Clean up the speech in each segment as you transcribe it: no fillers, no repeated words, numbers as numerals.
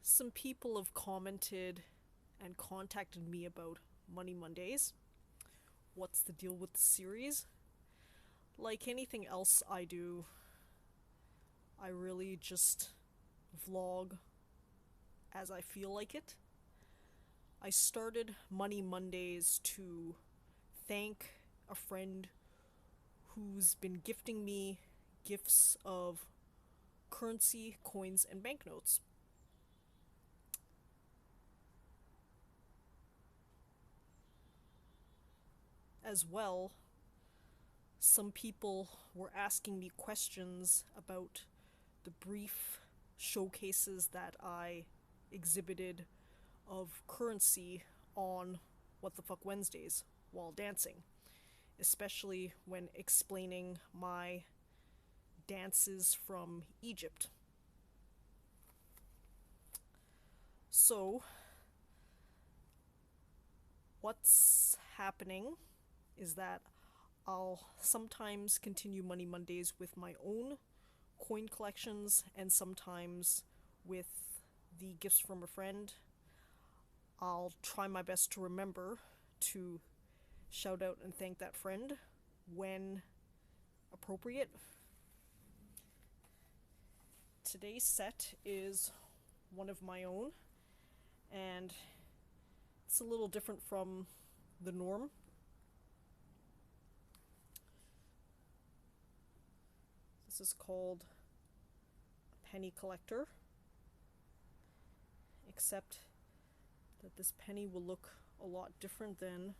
Some people have commented and contacted me about Money Mondays. What's the deal with the series? Like anything else I do, I really just vlog as I feel like it. I started Money Mondays to thank a friend who's been gifting me gifts of currency, coins, and banknotes. As well, some people were asking me questions about the brief showcases that I exhibited of currency on What the Fuck Wednesdays while dancing, especially when explaining my dances from Egypt. So, what's happening is that I'll sometimes continue Money Mondays with my own coin collections and sometimes with the gifts from a friend. I'll try my best to remember to shout out and thank that friend when appropriate. Today's set is one of my own, and it's a little different from the norm. This is called a penny collector, except that this penny will look a lot different than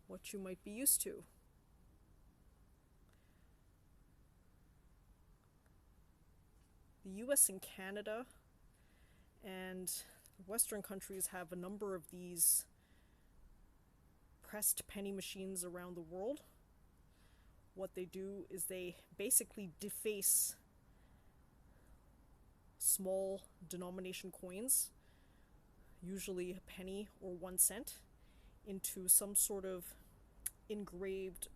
what you might be used to. The US and Canada and Western countries have a number of these pressed penny machines around the world. What they do is they basically deface small denomination coins, usually a penny or 1 cent, into some sort of engraved,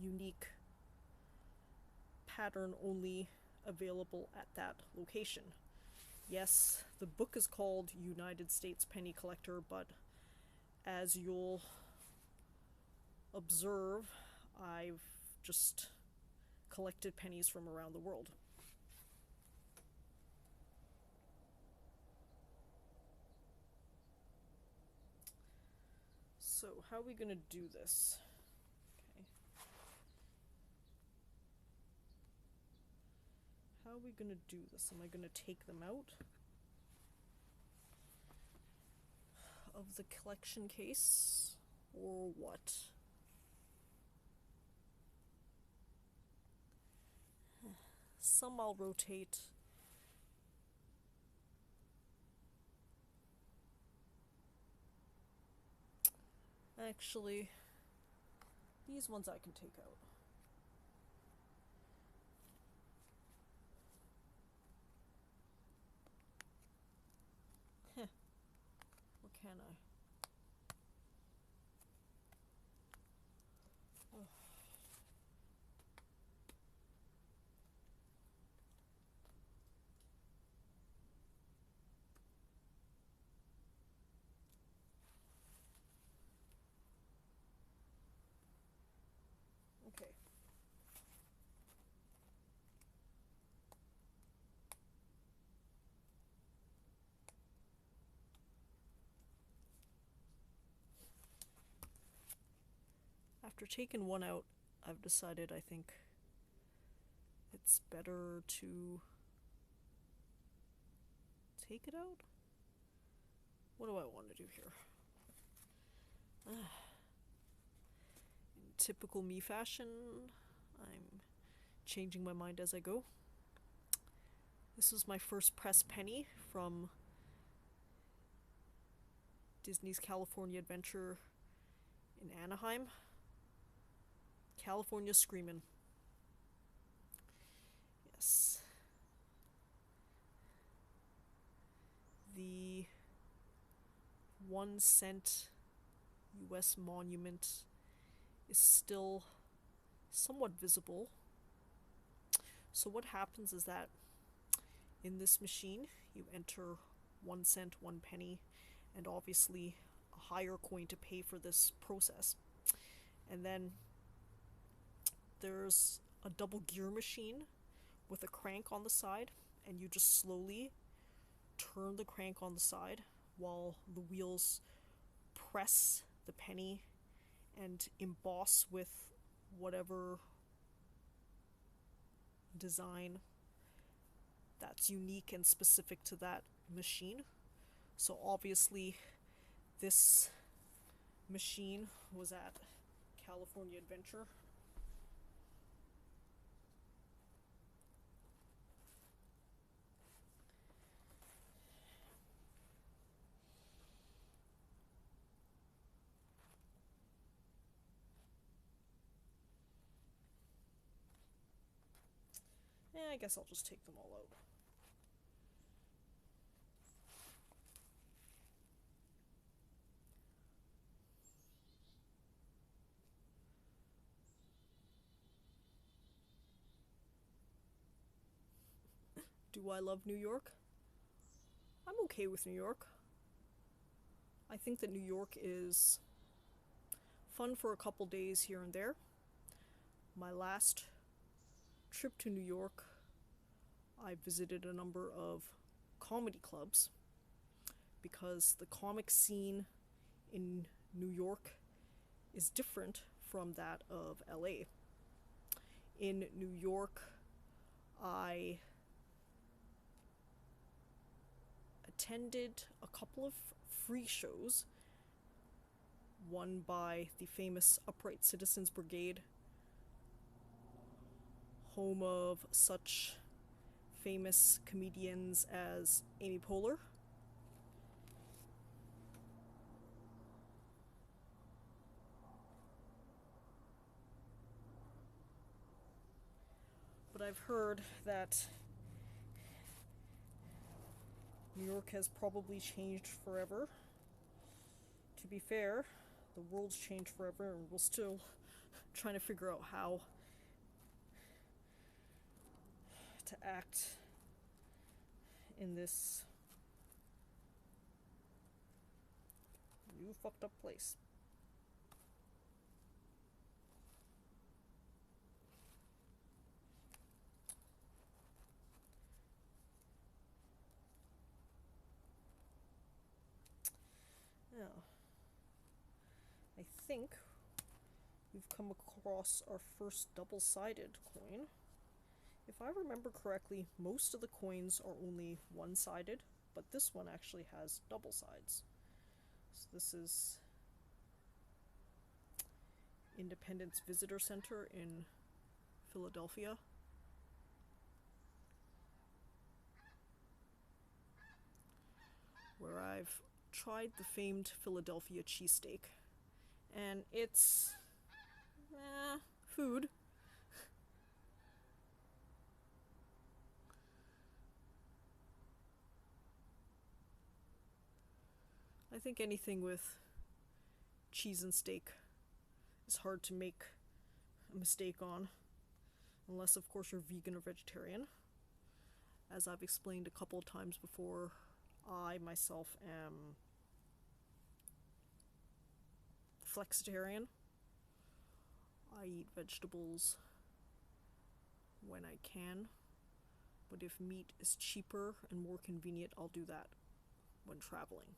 unique pattern only available at that location. Yes, the book is called United States Penny Collector, but as you'll observe, I've just collected pennies from around the world. So, how are we going to do this? Okay. How are we going to do this? Am I going to take them out of the collection case, or what? Some I'll rotate. Actually, these ones I can take out. Heh. What can I? Oh. Okay. After taking one out, I've decided I think it's better to take it out? What do I want to do here? In typical me fashion, I'm changing my mind as I go. This was my first press penny from Disney's California Adventure in Anaheim. California Screamin'. Yes. The 1 cent US monument is still somewhat visible. So what happens is that in this machine, you enter 1 cent, 1 penny, and obviously a higher coin to pay for this process. And then there's a double gear machine with a crank on the side, and you just slowly turn the crank on the side while the wheels press the penny and emboss with whatever design that's unique and specific to that machine. So obviously this machine was at California Adventure. I guess I'll just take them all out. Do I love New York? I'm okay with New York. I think that New York is fun for a couple days here and there. My last trip to New York, I visited a number of comedy clubs because the comic scene in New York is different from that of LA. In New York, I attended a couple of free shows, one by the famous Upright Citizens Brigade, home of such famous comedians as Amy Poehler. But I've heard that New York has probably changed forever. To be fair, the world's changed forever, and we're still trying to figure out how to act in this new fucked up place. Now, I think we've come across our first double-sided coin. If I remember correctly, most of the coins are only one-sided, but this one actually has double sides. So this is Independence Visitor Center in Philadelphia. Where I've tried the famed Philadelphia cheesesteak. And it's food. I think anything with cheese and steak is hard to make a mistake on, unless of course you're vegan or vegetarian. As I've explained a couple of times before, I myself am flexitarian. I eat vegetables when I can, but if meat is cheaper and more convenient, I'll do that when traveling.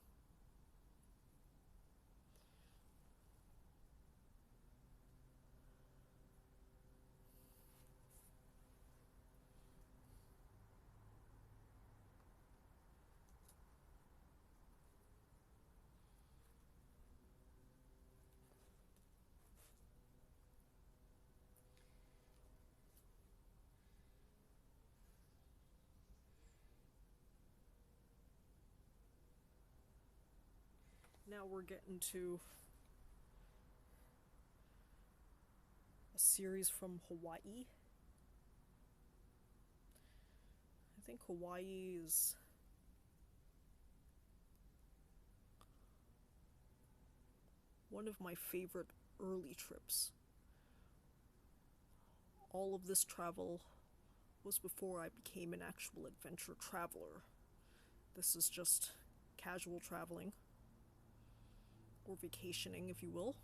Now we're getting to a series from Hawaii. I think Hawaii is one of my favorite early trips. All of this travel was before I became an actual adventure traveler. This is just casual traveling, or vacationing, if you will.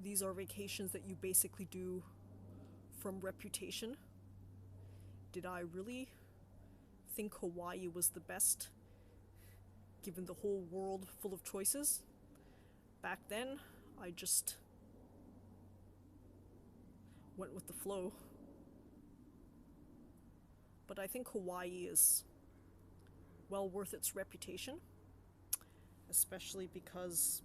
These are vacations that you basically do from reputation. Did I really think Hawaii was the best, given the whole world full of choices? Back then, I just went with the flow. But I think Hawaii is well worth its reputation, especially because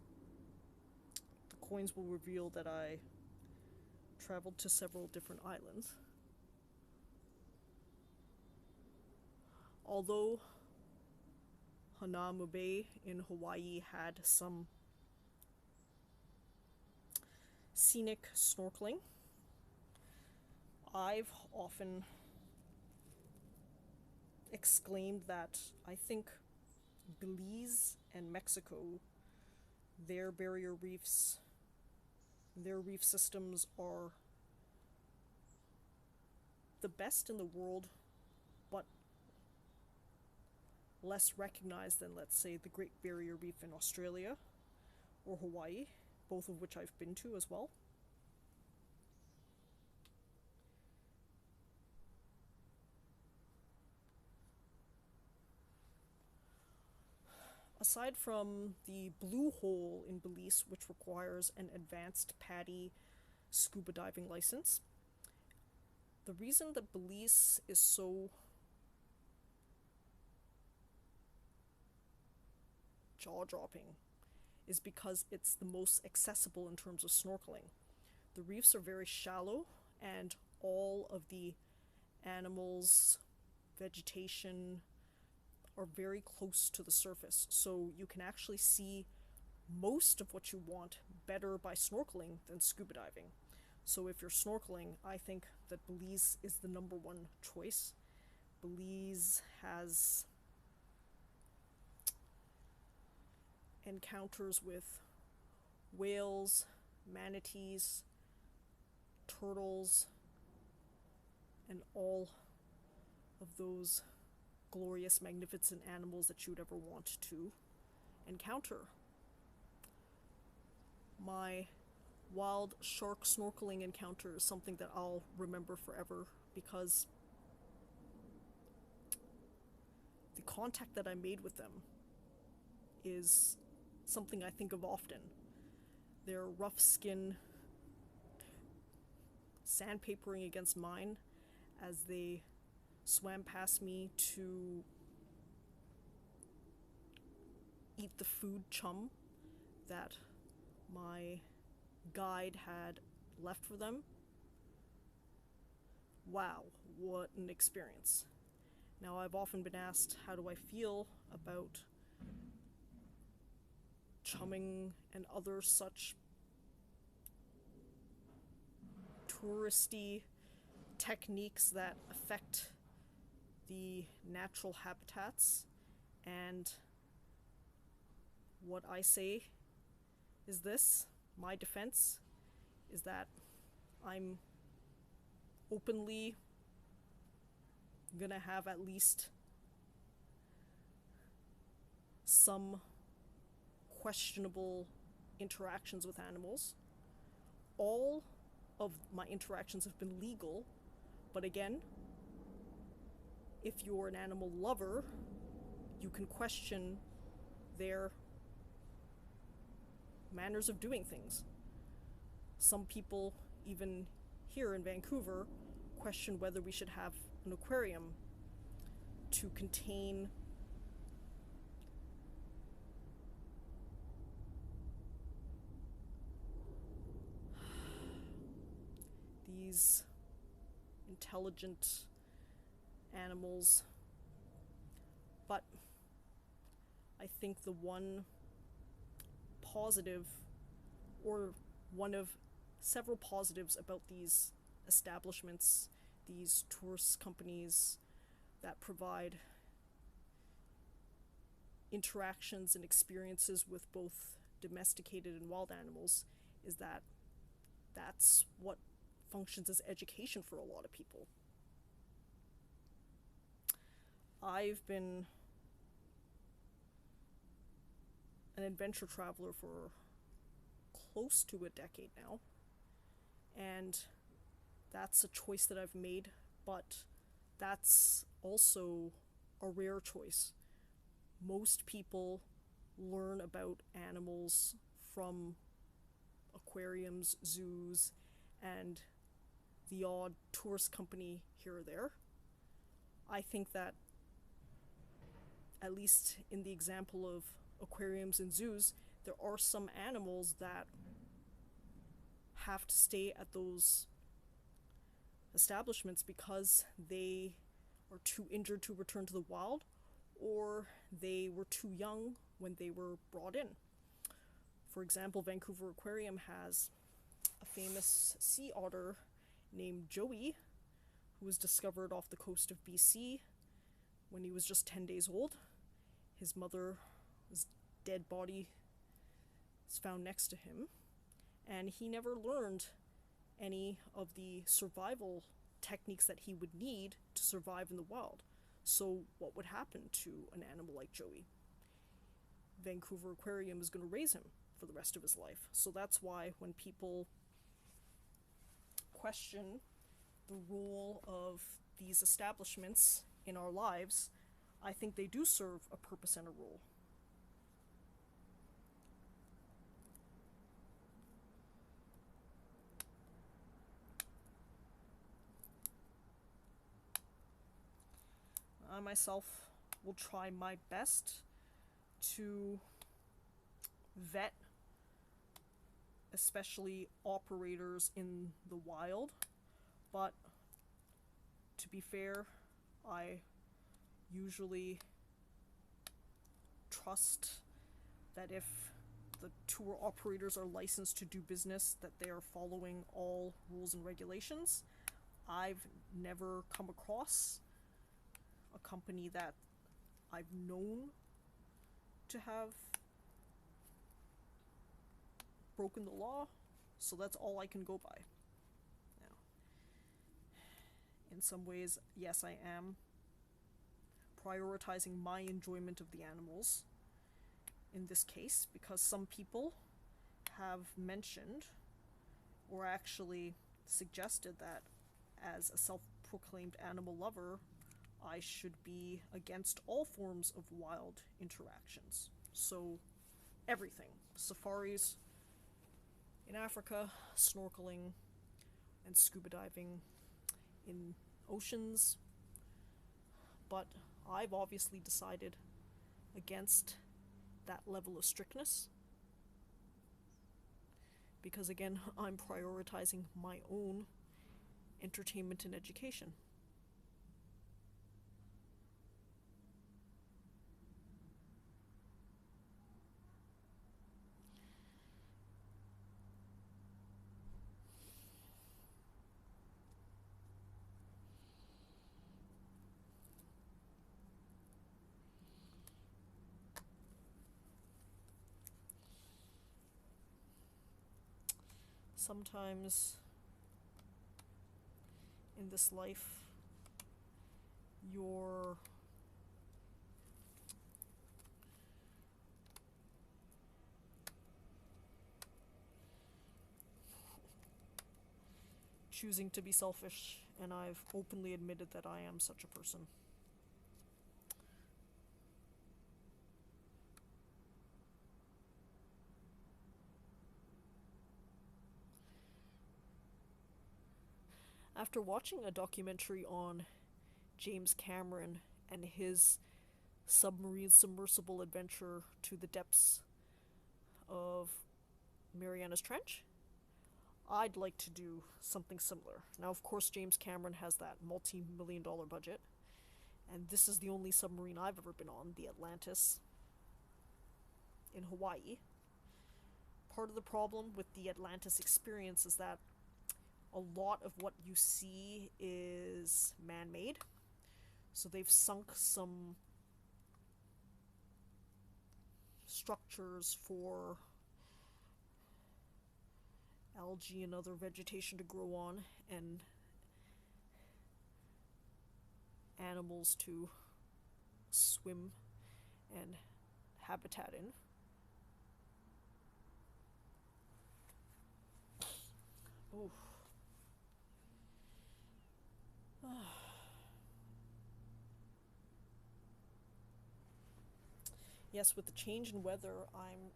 the coins will reveal that I traveled to several different islands. Although Hanauma Bay in Hawaii had some scenic snorkeling, I've often exclaimed that I think Belize and Mexico, their barrier reefs, their reef systems are the best in the world, but less recognized than, let's say, the Great Barrier Reef in Australia or Hawaii, both of which I've been to as well. Aside from the Blue Hole in Belize, which requires an advanced PADI scuba diving license, the reason that Belize is so jaw-dropping is because it's the most accessible in terms of snorkeling. The reefs are very shallow, and all of the animals, vegetation, are very close to the surface, so you can actually see most of what you want better by snorkeling than scuba diving. So if you're snorkeling, I think that Belize is the number one choice. Belize has encounters with whales, manatees, turtles, and all of those glorious, magnificent animals that you'd ever want to encounter. My wild shark snorkeling encounter is something that I'll remember forever, because the contact that I made with them is something I think of often. Their rough skin sandpapering against mine as they swam past me to eat the food chum that my guide had left for them. Wow, what an experience. Now, I've often been asked, how do I feel about chumming and other such touristy techniques that affect the natural habitats, and what I say is this. My defense is that I'm openly gonna have at least some questionable interactions with animals. All of my interactions have been legal, but again, if you're an animal lover, you can question their manners of doing things. Some people, even here in Vancouver, question whether we should have an aquarium to contain these intelligent animals. But I think the one positive, or one of several positives about these establishments, these tourist companies that provide interactions and experiences with both domesticated and wild animals is that that's what functions as education for a lot of people. I've been an adventure traveler for close to a decade now, and that's a choice that I've made, but that's also a rare choice. Most people learn about animals from aquariums, zoos, and the odd tourist company here or there. I think that, at least in the example of aquariums and zoos, there are some animals that have to stay at those establishments because they are too injured to return to the wild, or they were too young when they were brought in. For example, Vancouver Aquarium has a famous sea otter named Joey, who was discovered off the coast of BC when he was just 10 days old. His mother's dead body is found next to him, and he never learned any of the survival techniques that he would need to survive in the wild. So what would happen to an animal like Joey? Vancouver Aquarium is going to raise him for the rest of his life. So that's why when people question the role of these establishments in our lives, I think they do serve a purpose and a role. I myself will try my best to vet especially operators in the wild, but to be fair, I usually trust that if the tour operators are licensed to do business, that they are following all rules and regulations. I've never come across a company that I've known to have broken the law, so that's all I can go by. Now, in some ways, yes, I am prioritizing my enjoyment of the animals in this case, because some people have mentioned or actually suggested that as a self-proclaimed animal lover, I should be against all forms of wild interactions. So everything. Safaris in Africa, snorkeling and scuba diving in oceans. But I've obviously decided against that level of strictness, because again, I'm prioritizing my own entertainment and education. Sometimes in this life, you're choosing to be selfish, and I've openly admitted that I am such a person. After watching a documentary on James Cameron and his submarine submersible adventure to the depths of Mariana's Trench, I'd like to do something similar. Now, of course, James Cameron has that multi-million-dollar budget, and this is the only submarine I've ever been on, the Atlantis, in Hawaii. Part of the problem with the Atlantis experience is that a lot of what you see is man-made. So they've sunk some structures for algae and other vegetation to grow on, and animals to swim and habitat in. Oh. Yes, with the change in weather, I'm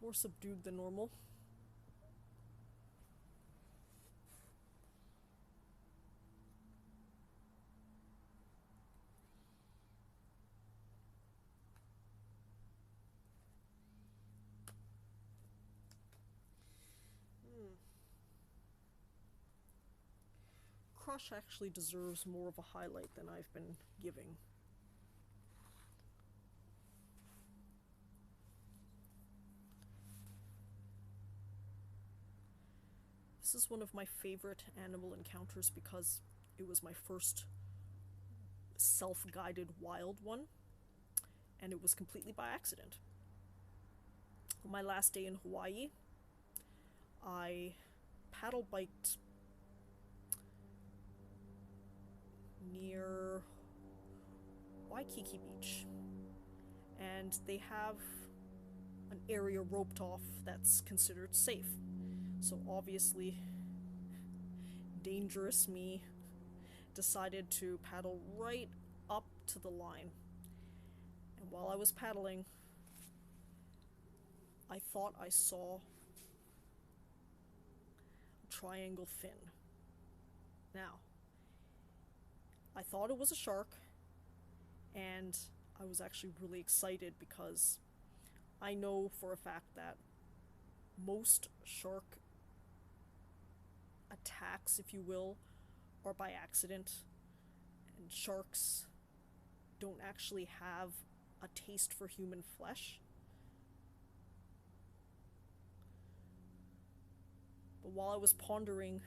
more subdued than normal. Crush actually deserves more of a highlight than I've been giving. This is one of my favorite animal encounters because it was my first self-guided wild one, and it was completely by accident. On my last day in Hawaii, I paddle biked near Waikiki Beach, and they have an area roped off that's considered safe. So obviously, dangerous me decided to paddle right up to the line. And while I was paddling, I thought I saw a triangle fin. Now, I thought it was a shark, and I was actually really excited because I know for a fact that most shark attacks, if you will, are by accident, and sharks don't actually have a taste for human flesh. But while I was pondering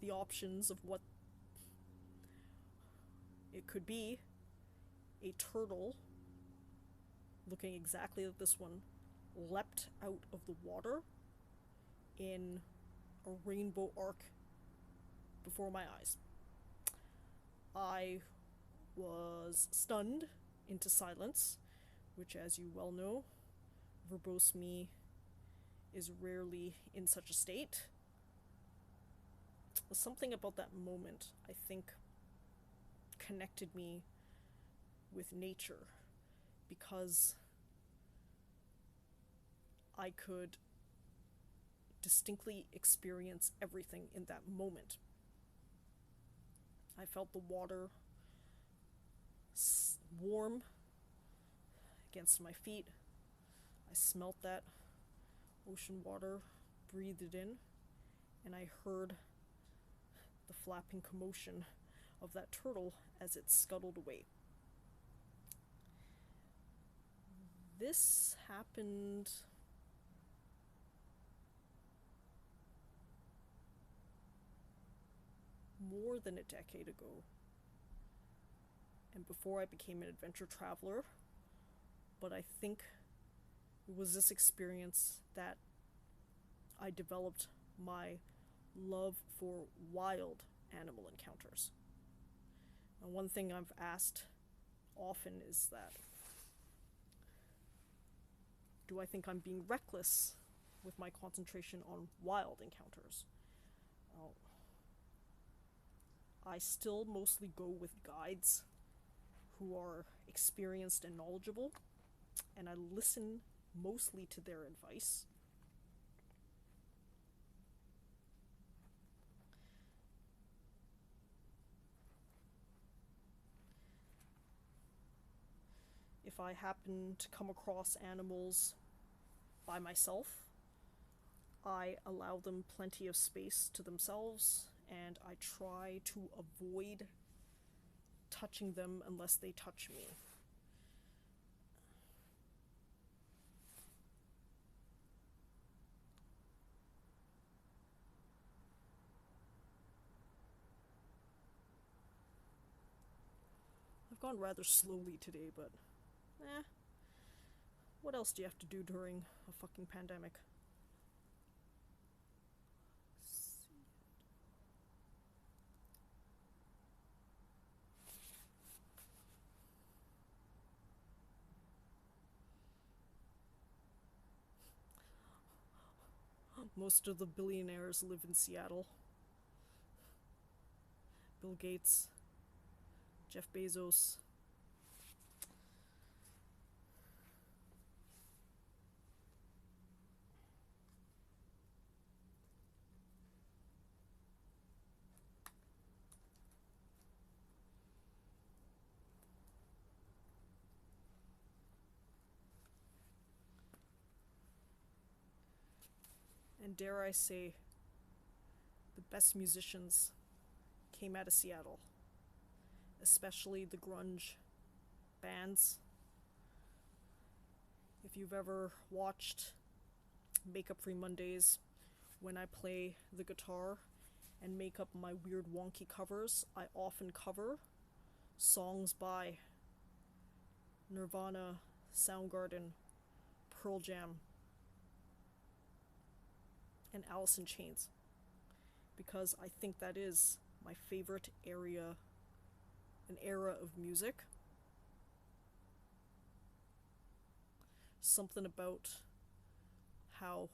the options of what it could be, a turtle, looking exactly like this one, leapt out of the water in a rainbow arc before my eyes. I was stunned into silence, which, as you well know, verbose me is rarely in such a state. Something about that moment, I think, connected me with nature, because I could distinctly experience everything in that moment. I felt the water warm against my feet. I smelt that ocean water, breathed it in, and I heard the flapping commotion of that turtle as it scuttled away. This happened more than a decade ago, and before I became an adventure traveler, but I think it was this experience that I developed my love for wild animal encounters. And one thing I've asked often is that, do I think I'm being reckless with my concentration on wild encounters? Well, I still mostly go with guides who are experienced and knowledgeable, and I listen mostly to their advice. If I happen to come across animals by myself, I allow them plenty of space to themselves, and I try to avoid touching them unless they touch me. I've gone rather slowly today, but what else do you have to do during a fucking pandemic? Most of the billionaires live in Seattle. Bill Gates, Jeff Bezos. And dare I say, the best musicians came out of Seattle, especially the grunge bands. If you've ever watched Makeup Free Mondays, when I play the guitar and make up my weird wonky covers, I often cover songs by Nirvana, Soundgarden, Pearl Jam, and Alice in Chains, because I think that is my favorite an era of music. Something about how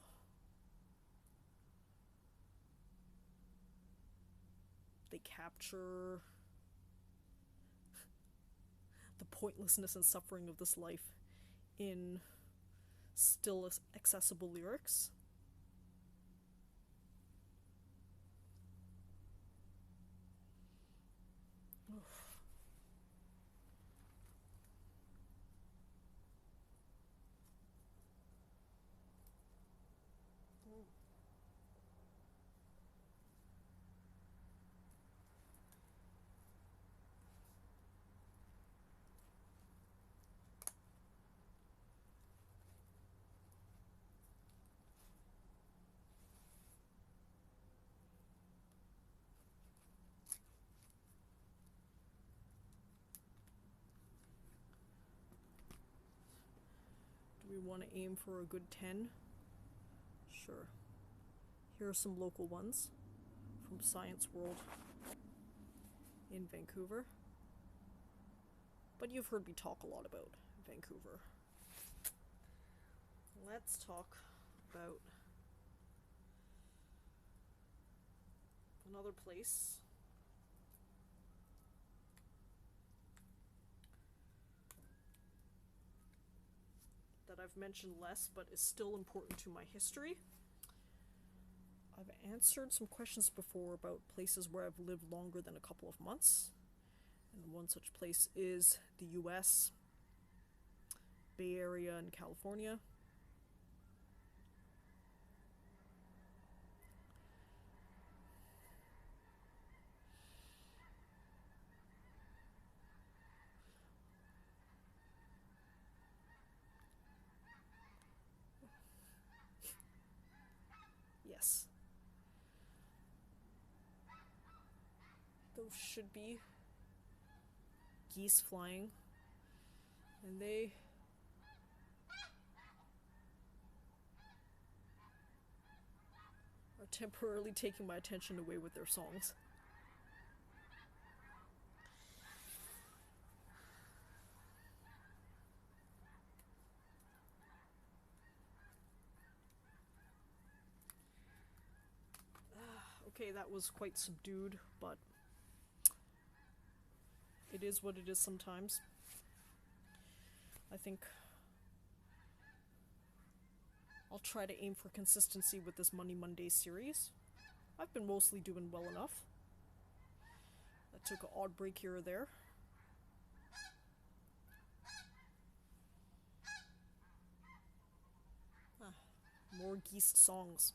they capture the pointlessness and suffering of this life in still accessible lyrics. Do we want to aim for a good 10? Sure. Here are some local ones from Science World in Vancouver. But you've heard me talk a lot about Vancouver. Let's talk about another place that I've mentioned less but is still important to my history. I've answered some questions before about places where I've lived longer than a couple of months. And one such place is the US, Bay Area in California. Yes. Those should be geese flying, and they are temporarily taking my attention away with their songs. Okay, that was quite subdued, but it is what it is sometimes. I think I'll try to aim for consistency with this Money Mondays series. I've been mostly doing well enough. I took an odd break here or there. More geese songs.